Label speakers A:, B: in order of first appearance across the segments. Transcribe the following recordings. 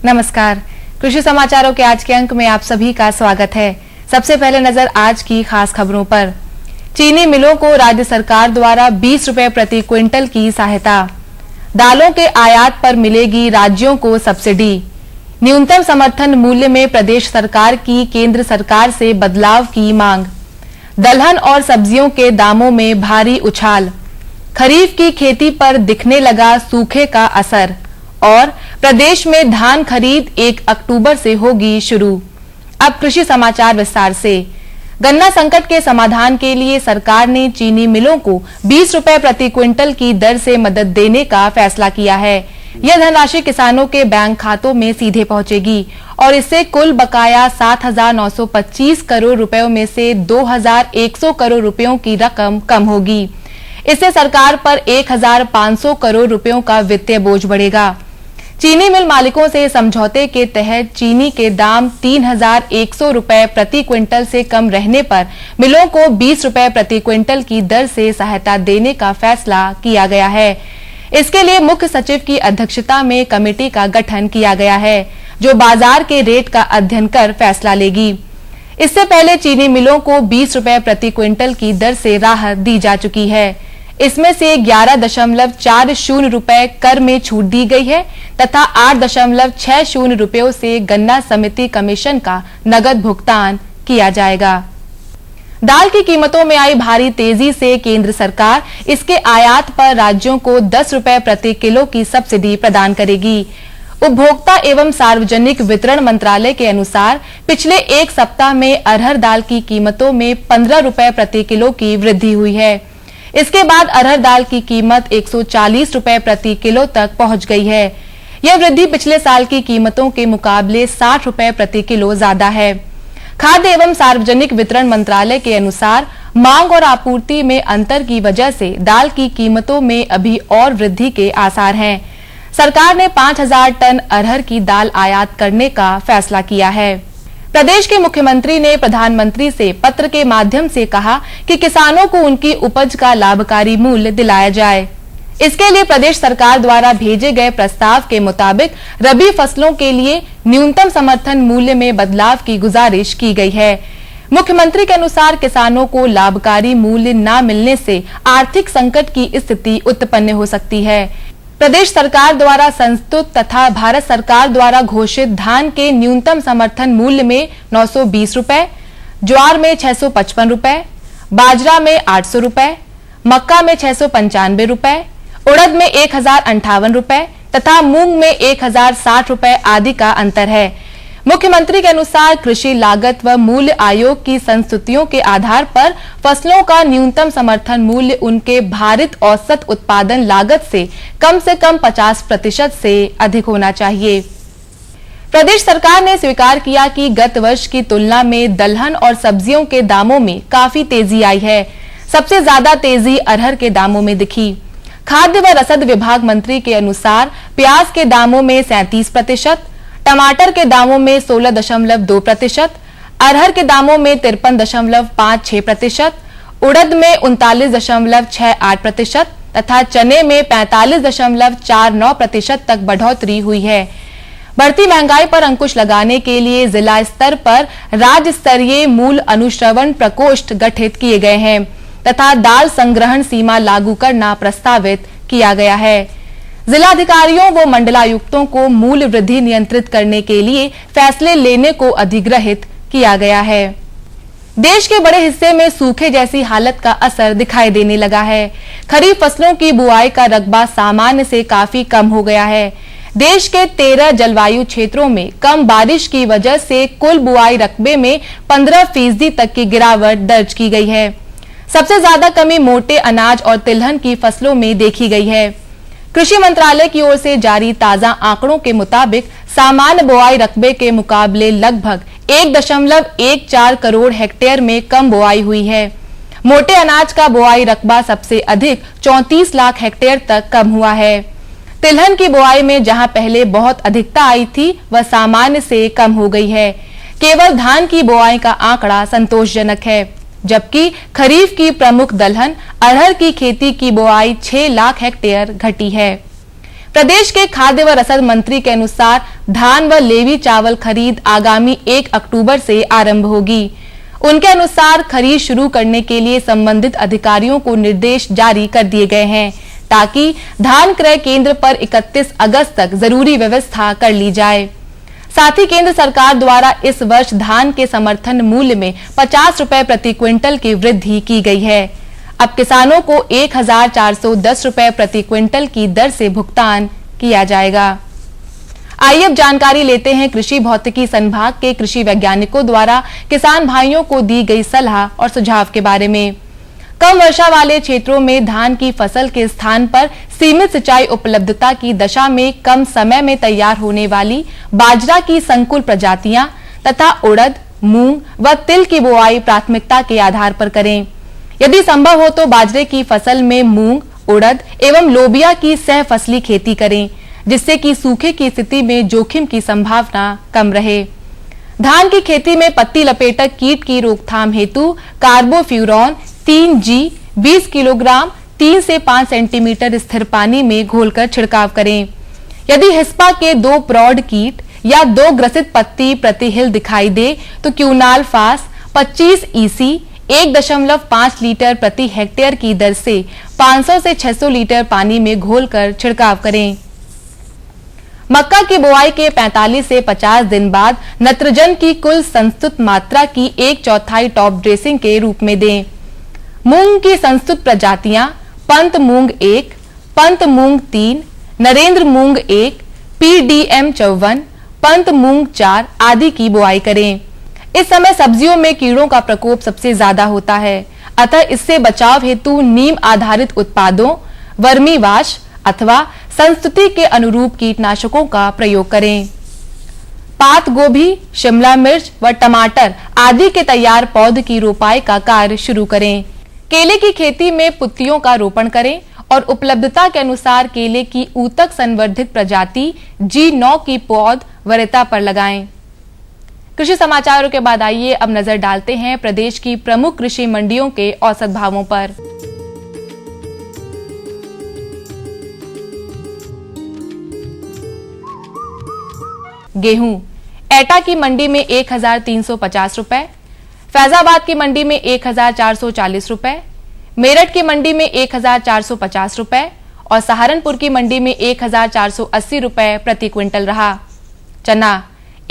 A: नमस्कार। कृषि समाचारों के आज के अंक में आप सभी का स्वागत है। सबसे पहले नजर आज की खास खबरों पर। चीनी मिलों को राज्य सरकार द्वारा 20 रुपए प्रति क्विंटल की सहायता। दालों के आयात पर मिलेगी राज्यों को सब्सिडी। न्यूनतम समर्थन मूल्य में प्रदेश सरकार की केंद्र सरकार से बदलाव की मांग। दलहन और सब्जियों के दामों में भारी उछाल। खरीफ की खेती पर दिखने लगा सूखे का असर। और प्रदेश में धान खरीद 1 अक्टूबर से होगी शुरू। अब कृषि समाचार विस्तार से। गन्ना संकट के समाधान के लिए सरकार ने चीनी मिलों को 20 रुपए प्रति क्विंटल की दर से मदद देने का फैसला किया है। यह धनराशि किसानों के बैंक खातों में सीधे पहुंचेगी और इससे कुल बकाया 7,925 करोड़ रुपयों में से 2,100 करोड़ रुपयों की रकम कम होगी। इससे सरकार पर 1,500 करोड़ रुपयों का वित्तीय बोझ बढ़ेगा। चीनी मिल मालिकों से समझौते के तहत चीनी के दाम 3,100 रुपए प्रति क्विंटल से कम रहने पर मिलों को 20 रुपए प्रति क्विंटल की दर से सहायता देने का फैसला किया गया है। इसके लिए मुख्य सचिव की अध्यक्षता में कमेटी का गठन किया गया है, जो बाजार के रेट का अध्ययन कर फैसला लेगी। इससे पहले चीनी मिलों को 20 रुपए प्रति क्विंटल की दर से राहत दी जा चुकी है। इसमें से 11.40 रुपए कर में छूट दी गई है तथा 8.60 रुपयों से गन्ना समिति कमीशन का नगद भुगतान किया जाएगा। दाल की कीमतों में आई भारी तेजी से केंद्र सरकार इसके आयात पर राज्यों को 10 रुपए प्रति किलो की सब्सिडी प्रदान करेगी। उपभोक्ता एवं सार्वजनिक वितरण मंत्रालय के अनुसार पिछले एक सप्ताह में अरहर दाल की कीमतों में 15 रुपए प्रति किलो की वृद्धि हुई है। इसके बाद अरहर दाल की कीमत 140 रुपए प्रति किलो तक पहुंच गई है। यह वृद्धि पिछले साल की कीमतों के मुकाबले 60 रुपए प्रति किलो ज्यादा है। खाद्य एवं सार्वजनिक वितरण मंत्रालय के अनुसार मांग और आपूर्ति में अंतर की वजह से दाल की कीमतों में अभी और वृद्धि के आसार हैं। सरकार ने 5,000 टन अरहर की दाल आयात करने का फैसला किया है। प्रदेश के मुख्यमंत्री ने प्रधानमंत्री से पत्र के माध्यम से कहा कि किसानों को उनकी उपज का लाभकारी मूल्य दिलाया जाए। इसके लिए प्रदेश सरकार द्वारा भेजे गए प्रस्ताव के मुताबिक रबी फसलों के लिए न्यूनतम समर्थन मूल्य में बदलाव की गुजारिश की गई है। मुख्यमंत्री के अनुसार किसानों को लाभकारी मूल्य न मिलने से आर्थिक संकट की स्थिति उत्पन्न हो सकती है। प्रदेश सरकार द्वारा संस्तुत तथा भारत सरकार द्वारा घोषित धान के न्यूनतम समर्थन मूल्य में 920 रुपए, ज्वार में 655 रुपए, बाजरा में 800 रुपए, मक्का में 695 रुपए, उड़द में 1,058 रुपए तथा मूंग में 1,060 रुपए आदि का अंतर है। मुख्यमंत्री के अनुसार कृषि लागत व मूल्य आयोग की संस्तुतियों के आधार पर फसलों का न्यूनतम समर्थन मूल्य उनके भारित औसत उत्पादन लागत से कम 50% से अधिक होना चाहिए। प्रदेश सरकार ने स्वीकार किया कि गत वर्ष की तुलना में दलहन और सब्जियों के दामों में काफी तेजी आई है। सबसे ज्यादा तेजी अरहर के दामों में दिखी। खाद्य व रसद विभाग मंत्री के अनुसार प्याज के दामों में 37%, टमाटर के दामों में 16.2%, अरहर के दामों में 53.56%, उड़द में 39.68% तथा चने में 45.49% तक बढ़ोतरी हुई है। बढ़ती महंगाई पर अंकुश लगाने के लिए जिला स्तर पर राज्य स्तरीय मूल अनुश्रवण प्रकोष्ठ गठित किए गए हैं तथा दाल संग्रहण सीमा लागू करना प्रस्तावित किया गया है। जिलाधिकारियों व मंडलायुक्तों को मूल्य वृद्धि नियंत्रित करने के लिए फैसले लेने को अधिग्रहित किया गया है। देश के बड़े हिस्से में सूखे जैसी हालत का असर दिखाई देने लगा है। खरीफ फसलों की बुआई का रकबा सामान्य से काफी कम हो गया है। देश के 13 जलवायु क्षेत्रों में कम बारिश की वजह से कुल बुआई रकबे में 15% तक की गिरावट दर्ज की गई है। सबसे ज्यादा कमी मोटे अनाज और तिलहन की फसलों में देखी गई है। कृषि मंत्रालय की ओर से जारी ताजा आंकड़ों के मुताबिक सामान्य बुआई रकबे के मुकाबले लगभग 1.14 करोड़ हेक्टेयर में कम बुआई हुई है। मोटे अनाज का बुआई रकबा सबसे अधिक 34 लाख हेक्टेयर तक कम हुआ है। तिलहन की बुआई में जहां पहले बहुत अधिकता आई थी वह सामान्य से कम हो गई है। केवल धान की बुआई का आंकड़ा संतोषजनक है, जबकि खरीफ की प्रमुख दलहन अरहर की खेती की बुआई 6 लाख हेक्टेयर घटी है। प्रदेश के खाद्य व रसद मंत्री के अनुसार धान व लेवी चावल खरीद आगामी 1 अक्टूबर से आरंभ होगी। उनके अनुसार खरीद शुरू करने के लिए संबंधित अधिकारियों को निर्देश जारी कर दिए गए हैं ताकि धान क्रय केंद्र पर 31 अगस्त तक जरूरी व्यवस्था कर ली जाए। साथ ही केंद्र सरकार द्वारा इस वर्ष धान के समर्थन मूल्य में 50 रुपए प्रति क्विंटल की वृद्धि की गई है। अब किसानों को 1410 रुपए प्रति क्विंटल की दर से भुगतान किया जाएगा। आइए अब जानकारी लेते हैं कृषि भौतिकी संभाग के कृषि वैज्ञानिकों द्वारा किसान भाइयों को दी गई सलाह और सुझाव के बारे में। कम वर्षा वाले क्षेत्रों में धान की फसल के स्थान पर सीमित सिंचाई उपलब्धता की दशा में कम समय में तैयार होने वाली बाजरा की संकुल प्रजातियां तथा उड़द, मूंग व तिल की बुआई प्राथमिकता के आधार पर करें। यदि संभव हो तो बाजरे की फसल में मूंग, उड़द एवं लोबिया की सह फसली खेती करें, जिससे कि सूखे की स्थिति में जोखिम की संभावना कम रहे। धान की खेती में पत्ती लपेटक कीट की रोकथाम हेतु कार्बोफ्यूरॉन 3G 20 किलोग्राम 3 से 5 सेंटीमीटर स्थिर पानी में घोलकर छिड़काव करें। यदि हिस्पा के 2 प्रौढ़ कीट या 2 ग्रसित पत्ती प्रति हिल दिखाई दे तो क्यूनाल फास 25 EC 1.5 लीटर प्रति हेक्टेयर की दर से 500 से 600 लीटर पानी में घोलकर छिड़काव करें। मक्का की बुआई के 45 से 50 दिन बाद नत्रजन की कुल संस्तुत मात्रा की 1/4 टॉप ड्रेसिंग के रूप में दें। मूंग की संस्तुत प्रजातियां पंत मूंग 1, पंत मूंग 3, नरेंद्र मूंग 1, PDM 54, पंत मूंग 4 आदि की बुआई करें। इस समय सब्जियों में कीड़ों का प्रकोप सबसे ज्यादा होता है, अतः इससे बचाव हेतु नीम आधारित उत्पादों, वर्मी वाश अथवा संस्तुति के अनुरूप कीटनाशकों का प्रयोग करें। पात गोभी, शिमला मिर्च व टमाटर आदि के तैयार पौध की रोपाई का कार्य शुरू करें। केले की खेती में पुत्तियों का रोपण करें और उपलब्धता के अनुसार केले की ऊतक संवर्धित प्रजाति G9 की पौध वरीयता पर लगाएं। कृषि समाचारों के बाद आइए अब नजर डालते हैं प्रदेश की प्रमुख कृषि मंडियों के औसत भावों पर। गेहूं एटा की मंडी में 1350 रुपए, फैजाबाद की मंडी में 1440 रुपए, मेरठ की मंडी में 1450 रुपए और सहारनपुर की मंडी में 1480 रुपए प्रति क्विंटल रहा। चना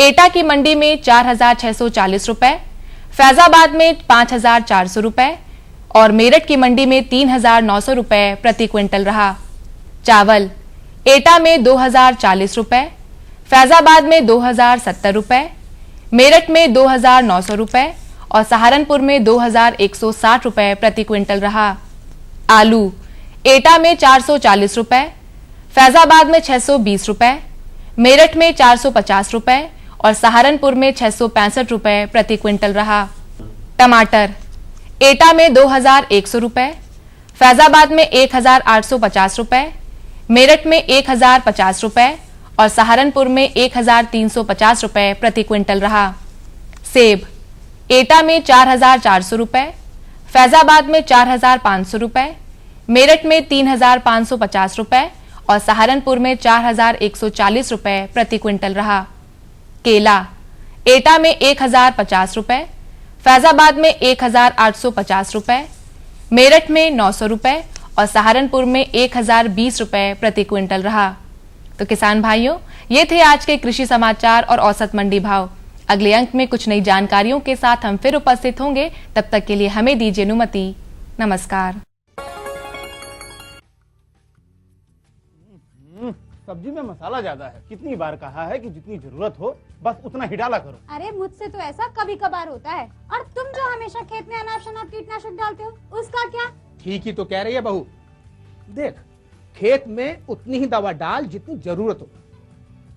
A: एटा की मंडी में 4640 रुपए, फैजाबाद में 5400 रुपए और मेरठ की मंडी में 3900 रुपए प्रति क्विंटल रहा। चावल एटा में 2040 रुपए, फैजाबाद में 2070 रुपए, मेरठ में 2900 रुपए और सहारनपुर में 2160 रुपए प्रति क्विंटल रहा। आलू एटा में 440 रुपए, फैजाबाद में 620 रुपए, मेरठ में 450 रुपए और सहारनपुर में 665 रुपए प्रति क्विंटल रहा। टमाटर एटा में 2100 रुपए, फैजाबाद में 1850 रुपए, मेरठ में 1050 रुपए और सहारनपुर में 1350 रुपए प्रति क्विंटल रहा। सेब एटा में 4400 रुपए, फैजाबाद में 4500 रुपए, मेरठ में 3550 रुपए और सहारनपुर में 4140 रुपए प्रति क्विंटल रहा। केला एटा में 1050 रुपए, फैजाबाद में 1850 रुपए, मेरठ में 900 रुपए और सहारनपुर में 1020 रुपए प्रति क्विंटल रहा। तो किसान भाइयों, ये थे आज के कृषि समाचार और औसत मंडी भाव। अगले अंक में कुछ नई जानकारियों के साथ हम फिर उपस्थित होंगे। तब तक के लिए हमें दीजिए अनुमति। नमस्कार।
B: सब्जी में मसाला ज्यादा है। कितनी बार कहा है कि जितनी जरूरत हो बस उतना ही डाला करो।
C: अरे मुझसे तो ऐसा कभी कभार होता है। और तुम जो हमेशा खेत में अनाप शनाप कीटनाशक डालते हो, उसका क्या?
D: ठीक ही तो कह रही है बहू। देख, खेत में उतनी ही दवा डाल जितनी जरूरत हो।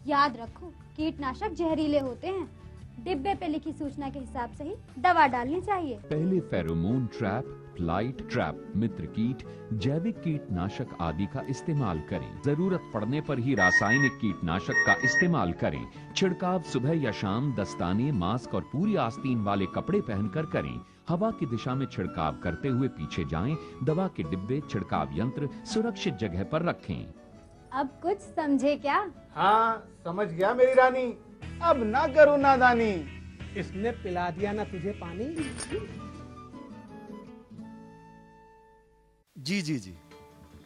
C: याद रखो, कीटनाशक जहरीले होते हैं। डिब्बे पे लिखी सूचना के हिसाब से ही दवा डालनी चाहिए।
E: पहले फेरोमोन ट्रैप, फ्लाइट ट्रैप, मित्र कीट, जैविक कीटनाशक आदि का इस्तेमाल करें। जरूरत पड़ने पर ही रासायनिक कीटनाशक का इस्तेमाल करें। छिड़काव सुबह या शाम दस्ताने, मास्क और पूरी आस्तीन वाले कपड़े पहनकर करें। हवा की दिशा में छिड़काव करते हुए पीछे जाएं। दवा के डिब्बे, छिड़काव यंत्र सुरक्षित जगह पर रखें।
C: अब कुछ समझे क्या?
B: हाँ समझ गया मेरी रानी, अब ना करो नादानी।
D: इसने पिला दिया ना तुझे पानी।
F: जी जी जी।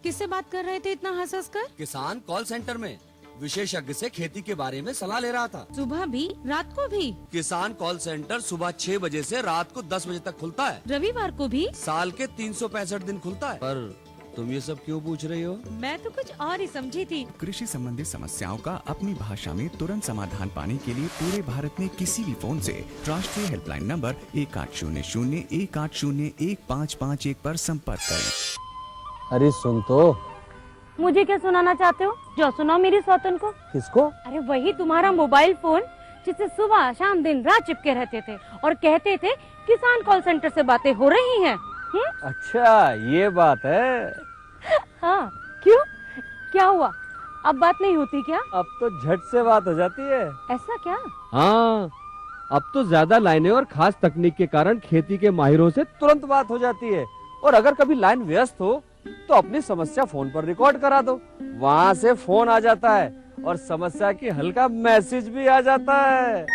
G: किससे बात कर रहे थे इतना हंस हंस कर?
F: किसान कॉल सेंटर में विशेषज्ञ से खेती के बारे में सलाह ले रहा था।
G: सुबह भी रात को भी?
F: किसान कॉल सेंटर सुबह 6 बजे से रात को 10 बजे तक खुलता है।
G: रविवार को भी?
F: साल के 365 दिन खुलता है। पर तुम ये सब क्यों पूछ रही हो?
G: मैं तो कुछ और ही समझी थी।
H: कृषि संबंधी समस्याओं का अपनी भाषा में तुरंत समाधान पाने के लिए पूरे भारत में किसी भी फोन से राष्ट्रीय हेल्पलाइन नंबर 1800-180-1551 पर संपर्क करें।
B: अरे सुन तो।
G: मुझे क्या सुनाना चाहते हो? जो सुनाओ मेरी सौतन को।
B: किसको?
G: अरे वही तुम्हारा मोबाइल फोन जिससे सुबह शाम दिन रात चिपके रहते थे और कहते थे किसान कॉल सेंटर से बातें हो रही हैं।
B: अच्छा ये बात है।
G: हाँ क्यों, क्या हुआ? अब बात नहीं होती क्या?
I: अब तो झट से बात हो जाती है।
G: ऐसा क्या?
I: हाँ, अब तो ज्यादा लाइनें और खास तकनीक के कारण खेती के माहिरों से तुरंत बात हो जाती है। और अगर कभी लाइन व्यस्त हो तो अपनी समस्या फोन पर रिकॉर्ड करा दो, वहाँ से फोन आ जाता है और समस्या की हल का मैसेज भी आ जाता है।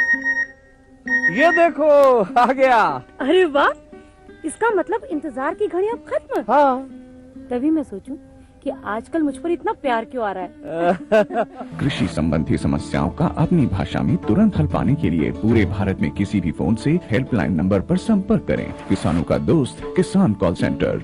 I: ये देखो आ गया।
G: अरे वाह, इसका मतलब इंतजार की घड़ी अब खत्म।
I: हाँ,
G: तभी मैं सोचूं कि आजकल मुझ पर इतना प्यार क्यों आ रहा है।
H: कृषि संबंधी समस्याओं का अपनी भाषा में तुरंत हल पाने के लिए पूरे भारत में किसी भी फोन से हेल्पलाइन नंबर पर संपर्क करें। किसानों का दोस्त किसान कॉल सेंटर।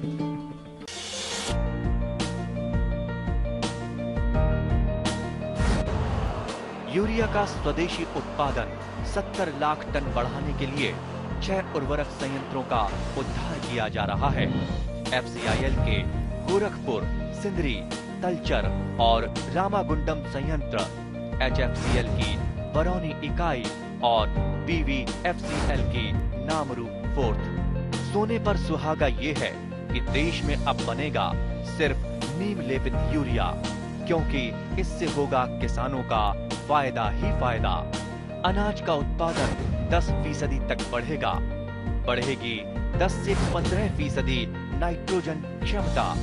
J: यूरिया का स्वदेशी उत्पादन 70 लाख टन बढ़ाने के लिए 6 उर्वरक संयंत्रों का उद्धार किया जा रहा है। FCIL के गोरखपुर, सिंदरी, तलचर और रामागुंडम संयंत्र, HFCL की बरौनी इकाई और BVFCL की नामरू फोर्थ। सोने पर सुहागा ये है कि देश में अब बनेगा सिर्फ नीम लेपित यूरिया, क्योंकि इससे होगा किसानों का फायदा ही फायदा। अनाज का उत्पादन 10% तक बढ़ेगा। बढ़ेगी 10 से 15% नाइट्रोजन क्षमता।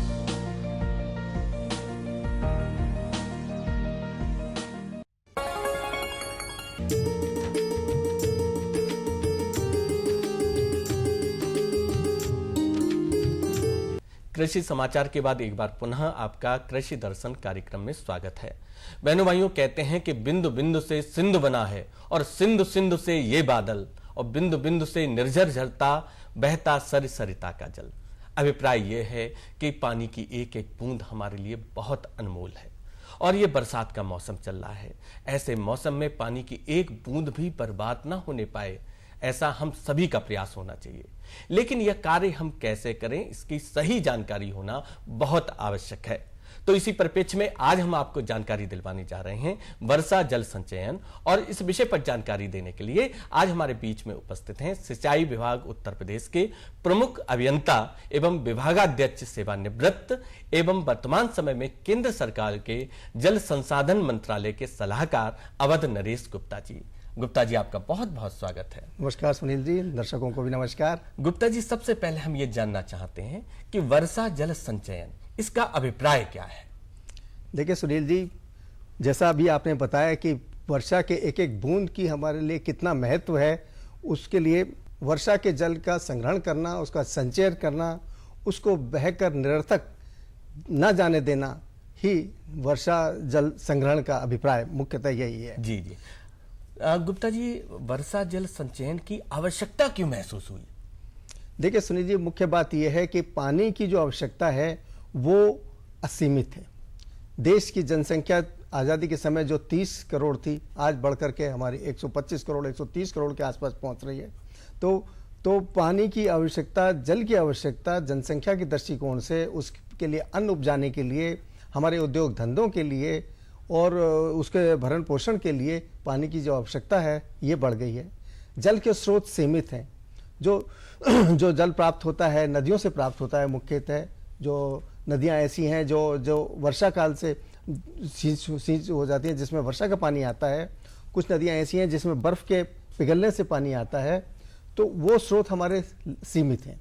K: कृषि समाचार के बाद एक बार पुनः आपका कृषि दर्शन कार्यक्रम में स्वागत है। बहनों भाइयों, कहते हैं कि बिंदु बिंदु से सिंधु बना है और सिंधु सिंधु से ये बादल और बिंदु बिंदु से निर्झर झरता बहता सरिता का जल। अभिप्राय ये है कि पानी की एक एक बूंद हमारे लिए बहुत अनमोल है और ये बरसात का मौसम चल रहा है। ऐसे मौसम में पानी की एक बूंद भी बर्बाद ना होने पाए, ऐसा हम सभी का प्रयास होना चाहिए। लेकिन यह कार्य हम कैसे करें, इसकी सही जानकारी होना बहुत आवश्यक है। तो इसी परिप्रेक्ष्य में आज हम आपको जानकारी दिलवाने जा रहे हैं वर्षा जल संचयन, और इस विषय पर जानकारी देने के लिए आज हमारे बीच में उपस्थित हैं सिंचाई विभाग उत्तर प्रदेश के प्रमुख अभियंता एवं विभागाध्यक्ष सेवानिवृत्त एवं वर्तमान समय में केंद्र सरकार के जल संसाधन मंत्रालय के सलाहकार अवध नरेश गुप्ता जी। गुप्ता जी, आपका बहुत बहुत स्वागत है।
L: नमस्कार सुनील जी, दर्शकों को भी नमस्कार।
K: गुप्ता जी, सबसे पहले हम ये जानना चाहते हैं कि वर्षा जल संचयन, इसका अभिप्राय क्या है?
L: देखिए सुनील जी, जैसा अभी आपने बताया कि वर्षा के एक एक बूंद की हमारे लिए कितना महत्व है, उसके लिए वर्षा के जल का संग्रहण करना, उसका संचयन करना, उसको बहकर निरर्थक न जाने देना ही वर्षा जल संग्रहण का अभिप्राय मुख्यतः यही है।
K: जी जी। गुप्ता जी, वर्षा जल संचयन की आवश्यकता क्यों महसूस हुई?
L: देखिए सुनील जी, मुख्य बात यह है कि पानी की जो आवश्यकता है वो असीमित है। देश की जनसंख्या आज़ादी के समय जो 30 करोड़ थी, आज बढ़कर के हमारी 125 करोड़ 130 करोड़ के आसपास पहुंच रही है। तो पानी की आवश्यकता, जल की आवश्यकता जनसंख्या के दृष्टिकोण से, उसके लिए अन्न उपजाने के लिए, हमारे उद्योग धंधों के लिए और उसके भरण पोषण के लिए पानी की जो आवश्यकता है ये बढ़ गई है। जल के स्रोत सीमित हैं। जो जल प्राप्त होता है नदियों से प्राप्त होता है मुख्यतः। जो नदियां ऐसी हैं जो वर्षा काल से सींच हो जाती हैं, जिसमें वर्षा का पानी आता है। कुछ नदियां ऐसी हैं जिसमें बर्फ़ के पिघलने से पानी आता है, तो वो स्रोत हमारे सीमित हैं।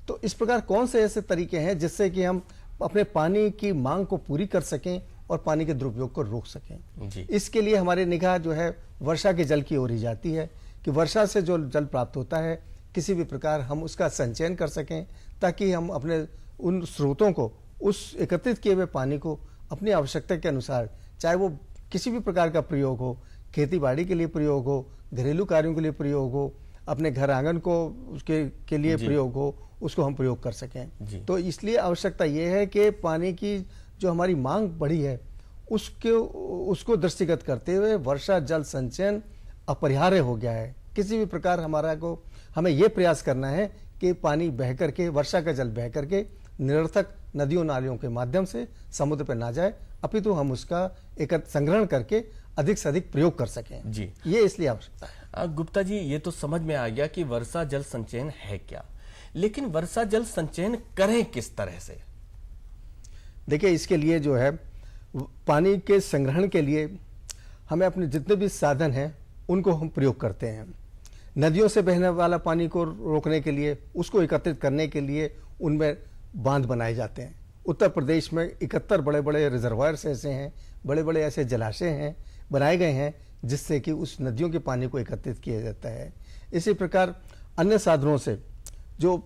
L: तो इस प्रकार कौन से ऐसे तरीके हैं जिससे कि हम अपने पानी की मांग को पूरी कर सकें और पानी के दुरुपयोग को रोक सकें।
K: जी।
L: इसके लिए हमारी निगाह जो है वर्षा के जल की ओर ही जाती है कि वर्षा से जो जल प्राप्त होता है किसी भी प्रकार हम उसका संचयन कर सकें, ताकि हम अपने उन स्रोतों को, उस एकत्रित किए हुए पानी को अपनी आवश्यकता के अनुसार, चाहे वो किसी भी प्रकार का प्रयोग हो, खेती बाड़ी के लिए प्रयोग हो, घरेलू कार्यों के लिए प्रयोग हो, अपने घर आंगन को उसके के लिए प्रयोग हो, उसको हम प्रयोग कर सकें। तो इसलिए आवश्यकता ये है कि पानी की जो हमारी मांग बढ़ी है उसको दृष्टिगत करते हुए वर्षा जल संचयन अपरिहार्य हो गया है। किसी भी प्रकार हमें ये प्रयास करना है कि पानी बह करके, वर्षा का जल बह करके निरर्थक नदियों नालियों के माध्यम से समुद्र पर ना जाए, अपितु हम उसका संग्रहण करके अधिक से अधिक प्रयोग कर सकें।
K: जी,
L: ये इसलिए आवश्यकता है।
K: गुप्ता जी, ये तो समझ में आ गया कि वर्षा जल संचयन है क्या, लेकिन वर्षा जल संचयन करें किस तरह से?
L: देखिए, इसके लिए जो है पानी के संग्रहण के लिए हमें अपने जितने भी साधन हैं उनको हम प्रयोग करते हैं। नदियों से बहने वाला पानी को रोकने के लिए, उसको एकत्रित करने के लिए उनमें बांध बनाए जाते हैं। उत्तर प्रदेश में 71 बड़े बड़े रिजर्वायर्स ऐसे हैं, बड़े बड़े ऐसे जलाशय हैं बनाए गए हैं जिससे कि उस नदियों के पानी को एकत्रित किया जाता है। इसी प्रकार अन्य साधनों से जो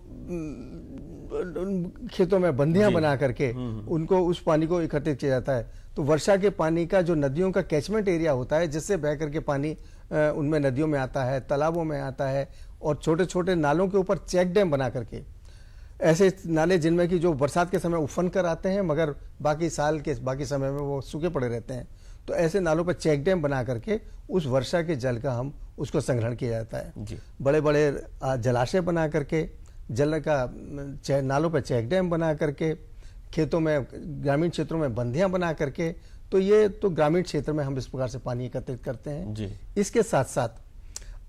L: खेतों में बंदियां बना करके उनको उस पानी को एकत्रित किया जाता है। तो वर्षा के पानी का जो नदियों का कैचमेंट एरिया होता है, जिससे बह करके पानी उनमें नदियों में आता है, तालाबों में आता है, और छोटे छोटे नालों के ऊपर चेक डैम बना करके, ऐसे नाले जिनमें कि जो बरसात के समय उफन कर आते हैं मगर बाकी साल के बाकी समय में वो सूखे पड़े रहते हैं, तो ऐसे नालों पर चेक डैम बना करके उस वर्षा के जल का हम उसको संग्रहण किया जाता है। बड़े बड़े जलाशय बना करके, जल का नालों पर चेक डैम बना करके, खेतों में, ग्रामीण क्षेत्रों में बंदियां बना करके, तो ये तो ग्रामीण क्षेत्र में हम इस प्रकार से पानी एकत्रित करते हैं। इसके साथ साथ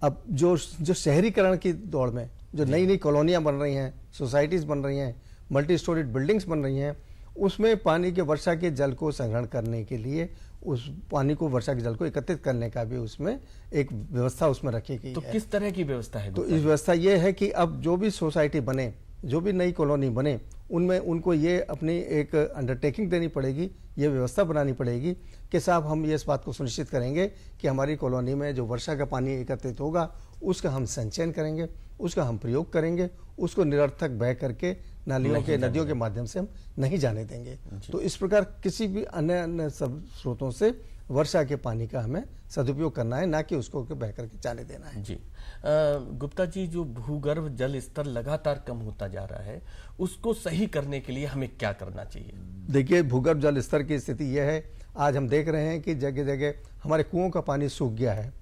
L: अब जो शहरीकरण की दौड़ में जो नई नई कॉलोनियां बन रही हैं, सोसाइटीज बन रही हैं, मल्टी स्टोरीड बिल्डिंग्स बन रही हैं, उसमें पानी के वर्षा के जल को संग्रहण करने के लिए, उस पानी को, वर्षा के जल को एकत्रित करने का भी उसमें एक व्यवस्था उसमें रखी गई है।
K: तो किस तरह की व्यवस्था है?
L: तो इस व्यवस्था ये है कि अब जो भी सोसाइटी बने, जो भी नई कॉलोनी बने, उनमें उनको ये अपनी एक अंडरटेकिंग देनी पड़ेगी, ये व्यवस्था बनानी पड़ेगी कि साहब हम ये इस बात को सुनिश्चित करेंगे कि हमारी कॉलोनी में जो वर्षा का पानी एकत्रित होगा उसका हम संचयन करेंगे, उसका हम प्रयोग करेंगे, उसको निरर्थक बह करके नालियों के, नदियों के माध्यम से हम नहीं जाने देंगे। तो इस प्रकार किसी भी अन्य सब स्रोतों से वर्षा के पानी का हमें सदुपयोग करना है, ना कि उसको बह करके जाने देना है।
K: जी, गुप्ता जी, जो भूगर्भ जल स्तर लगातार कम होता जा रहा है, उसको सही करने के लिए हमें क्या करना चाहिए?
L: देखिए, भूगर्भ जल स्तर की स्थिति यह है, आज हम देख रहे हैं कि जगह जगह हमारे कुओं का पानी सूख गया है,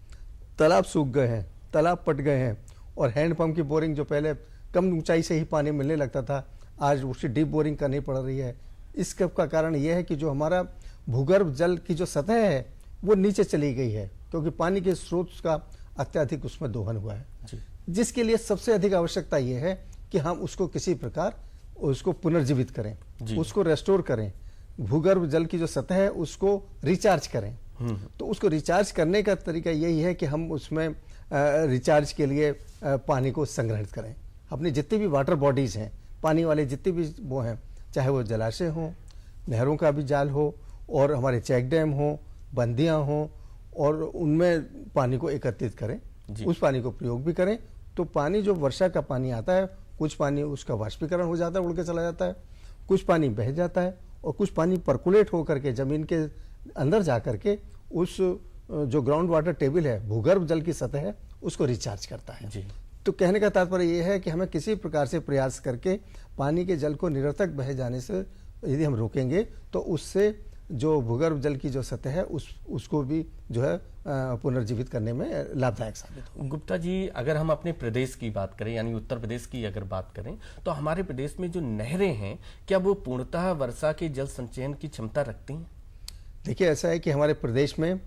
L: तालाब सूख गए हैं, तालाब पट गए हैं, और हैंडपंप की बोरिंग जो पहले कम ऊंचाई से ही पानी मिलने लगता था, आज उसकी डीप बोरिंग करनी पड़ रही है। इसका कारण यह है कि जो हमारा भूगर्भ जल की जो सतह है वो नीचे चली गई है, क्योंकि पानी के स्रोत का अत्यधिक उसमें दोहन हुआ है, जिसके लिए सबसे अधिक आवश्यकता यह है कि हम उसको किसी प्रकार उसको पुनर्जीवित करें, उसको रेस्टोर करें, भूगर्भ जल की जो सतह है उसको रिचार्ज करें। तो उसको रिचार्ज करने का तरीका यही है कि हम उसमें रिचार्ज के लिए पानी को संग्रहित करें। अपनी जितनी भी वाटर बॉडीज हैं, पानी वाले जितने भी वो हैं, चाहे वो जलाशय हों, नहरों का भी जाल हो, और हमारे चेक डैम हो, बंदियां हों, और उनमें पानी को एकत्रित करें, उस पानी को प्रयोग भी करें। तो पानी जो वर्षा का पानी आता है, कुछ पानी उसका वाष्पीकरण हो जाता है, उड़ के चला जाता है, कुछ पानी बह जाता है, और कुछ पानी परकुलेट होकर के जमीन के अंदर जा करके उस जो ग्राउंड वाटर टेबल है, भूगर्भ जल की सतह है, उसको रिचार्ज करता है। तो कहने का तात्पर्य यह है कि हमें किसी प्रकार से प्रयास करके पानी के जल को निरर्थक बह जाने से यदि हम रोकेंगे तो उससे जो भूगर्भ जल की जो सतह है उसको भी जो है पुनर्जीवित करने में लाभदायक साबित हो।
K: गुप्ता जी, अगर हम अपने प्रदेश की बात करें, यानी उत्तर प्रदेश की अगर बात करें, तो हमारे प्रदेश में जो नहरें हैं, क्या वो पूर्णतः वर्षा के जल संचयन की क्षमता रखती हैं?
L: देखिए, ऐसा है कि हमारे प्रदेश में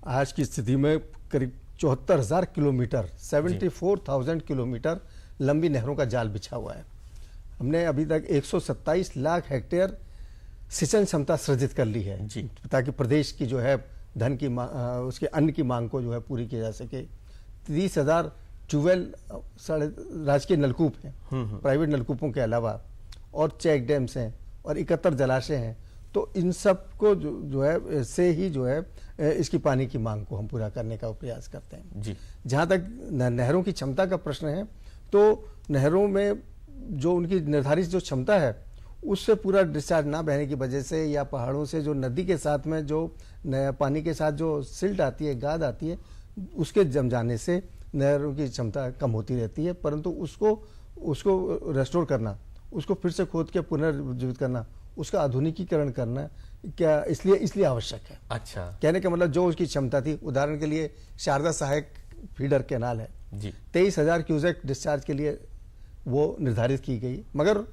L: आज की स्थिति में करीब 74,000 किलोमीटर, 74,000 किलोमीटर लंबी नहरों का जाल बिछा हुआ है। हमने अभी तक 127 लाख हेक्टेयर सिंचाई क्षमता सृजित कर ली है, ताकि प्रदेश की जो है धन की उसके अन्न की मांग को जो है पूरी की जा सके। 30,000 ट्यूबवेल राजकीय नलकूप हैं, प्राइवेट नलकूपों के अलावा, और चेक डैम्स हैं, और 71 जलाशय हैं। तो इन सब को जो है से ही जो है इसकी पानी की मांग को हम पूरा करने का प्रयास करते हैं
K: जी।
L: जहाँ तक नहरों की क्षमता का प्रश्न है, तो नहरों में जो उनकी निर्धारित जो क्षमता है उससे पूरा डिस्चार्ज ना बहने की वजह से, या पहाड़ों से जो नदी के साथ में जो पानी के साथ जो सिल्ट आती है, गाद आती है, उसके जम जाने से नहरों की क्षमता कम होती रहती है। परंतु उसको रेस्टोर करना, उसको फिर से खोद के पुनर्जीवित करना, उसका आधुनिकीकरण करना क्या इसलिए आवश्यक है।
K: अच्छा,
L: कहने का मतलब जो उसकी क्षमता थी, उदाहरण के लिए शारदा सहायक फीडर कैनाल है
K: जी,
L: 23,000 क्यूसेक डिस्चार्ज के लिए वो निर्धारित की गई, मगर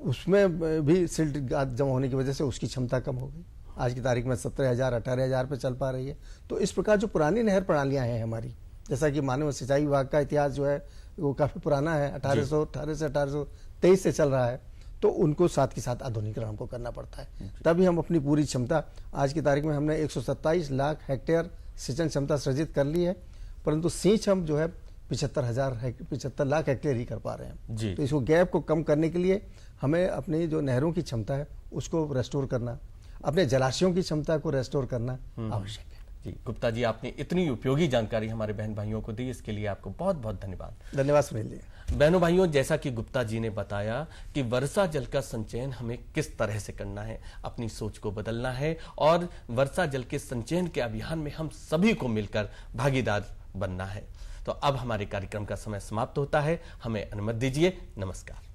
L: उसमें भी सिल्ट जमा होने की वजह से उसकी क्षमता कम हो गई। आज की तारीख में 17,000 18,000 पे चल पा रही है। तो इस प्रकार जो पुरानी नहर प्रणालियां हैं हमारी, जैसा कि मानव सिंचाई विभाग का इतिहास जो है वो काफी पुराना है, 1818 से 1823 से चल रहा है, तो उनको साथ के साथ आधुनिकीकरण हमको करना पड़ता है, तभी हम अपनी पूरी क्षमता, आज की तारीख में हमने 127 लाख हेक्टेयर सिंचन क्षमता सृजित कर ली है, परंतु सींच हम जो है 75 लाख हेक्टेयर ही कर पा रहे हैं
K: जी।
L: तो इसको गैप को कम करने के लिए हमें अपनी जो नहरों की क्षमता है उसको रेस्टोर करना, अपने जलाशयों की क्षमता को रेस्टोर करना आवश्यक है।
K: जी गुप्ता जी, आपने इतनी उपयोगी जानकारी हमारे बहन भाइयों को दी, इसके लिए आपको बहुत बहुत धन्यवाद।
L: धन्यवाद सुनील जी।
K: बहनों भाइयों, जैसा कि गुप्ता जी ने बताया कि वर्षा जल का संचयन हमें किस तरह से करना है, अपनी सोच को बदलना है और वर्षा जल के संचयन के अभियान में हम सभी को मिलकर भागीदार बनना है। तो अब हमारे कार्यक्रम का समय समाप्त होता है, हमें अनुमति दीजिए। नमस्कार।